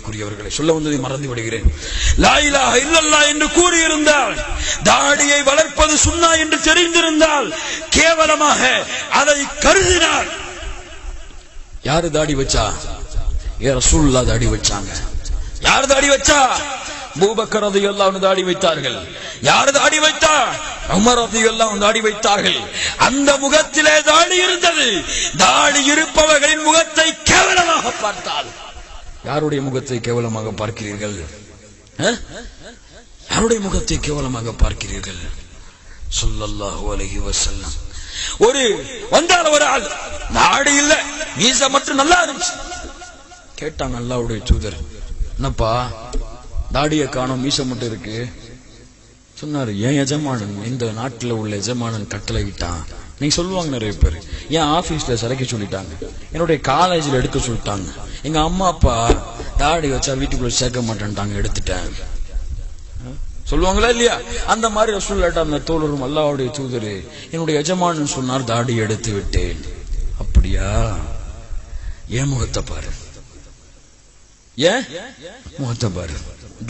கண்ணியத்துக்குரியவர்களை சொல்ல வந்ததை மறந்து விடுகிறேன். லா இலாஹ இல்லல்லாஹ் என்று கூறியிருந்தால், தாடியை வளர்ப்பது சுன்னா என்று தெரிந்திருந்தால், கேவலமாக அதை கருதினார். யாரு தாடி வச்சா? ரசூலுல்லாஹ் தாடி வச்சாங்க. யார் தாடி வச்சா? அபூபக்கர் ரலியல்லாஹு அன்ஹு தாடி வைத்தார்கள். யார் தாடி வைத்தா? உமர் ரலியல்லாஹு அன்ஹு தாடி வைத்தார்கள். அந்த முகத்திலே தாடி இருந்தது. தாடி இருப்பவர்களின் முகத்தை கேவலமாக பார்த்தால், யாருடைய முகத்தை கேவலமாக பார்க்கிறீர்கள்? யாருடைய முகத்தை கேவலமாக பார்க்கிறீர்கள்? ஸல்லல்லாஹு அலைஹி வஸல்லம். ஒரு ஆள் தாடி இல்ல, மீசை மட்டும் நல்லா இருந்துச்சு. கேட்டாங்க அல்லாஹ்வுடைய தூதர், என்னப்பா தாடியை காணோம், மீசை மட்டும் இருக்கு. சொன்னாரு, என் எஜமானன், இந்த நாட்டில் உள்ள எஜமானன் கட்டளை விட்டான். நீங்க சொல்லுவாங்க நிறைய பேர், என் ஆபீஸ்ல சிலைக்க சொல்லிட்டாங்க, என்னுடைய காலேஜில் எடுக்க சொல்லிட்டாங்க, எங்க அம்மா அப்பா தாடி வச்சா வீட்டுக்குள்ள சேர்க்க மாட்டேன்ட்டாங்க, எடுத்துட்டேன். சொல்லுவாங்களா இல்லையா? அந்த மாதிரி ரசூலுல்லாஹ் அந்த தோழரும் அல்லாஹ்வுடைய தூதரே, என்னுடைய எஜமானன் சொன்னார் தாடி எடுத்து விட்டேன். அப்படியா? ஏன் முகத்தை பாரு, ஏன் முகத்தை பாரு,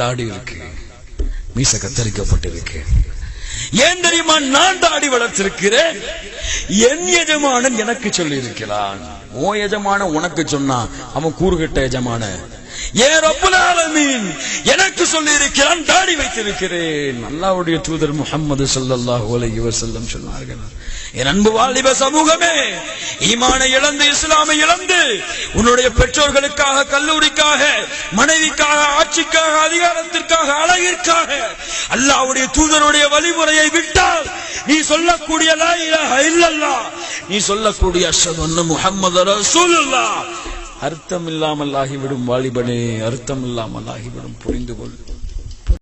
தாடி இருக்கு, மீசை கத்தரிக்கப்பட்டிருக்கு. ஏன் தெரியுமா? நான் தாடி வளர்த்திருக்கிறேன். என் எஜமானன் எனக்கு சொல்லி இருக்கிறான். ஓ எஜமான உனக்கு சொன்னா அவன் கூறுகட்ட எஜமான. ஏன் ரப்புல் ஆலமீன் எனக்கு சொல்லி இருக்கிறான், தாடி வைத்திருக்கிறேன். அல்லாஹ்வுடைய தூதர் முஹம்மது ஸல்லல்லாஹு அலைஹி வஸல்லம் சொன்னார்கள், என் அன்பு வாலிப சமூகமே, ஈமானை இழந்து இஸ்லாமை இழந்து உன்னுடைய பெற்றோர்களுக்காக, கல்லூரிக்காக, மனைவிக்காக, ஆட்சிக்காக, அதிகாரத்திற்காக, அழகிற்காக அல்லாஹ்வுடைய தூதருடைய வழிமுறையை விட்டால், நீ சொல்லக்கூடிய லா இலாஹ இல்லல்லாஹ், நீ சொல்லக்கூடிய அஷ்ஹது அன்ன முஹம்மது ரசூலுல்லாஹ் அர்த்தம் இல்லாமல் ஆகிவிடும். வாலிபனே, அர்த்தம் இல்லாமல் ஆகிவிடும். புரிந்து கொள்.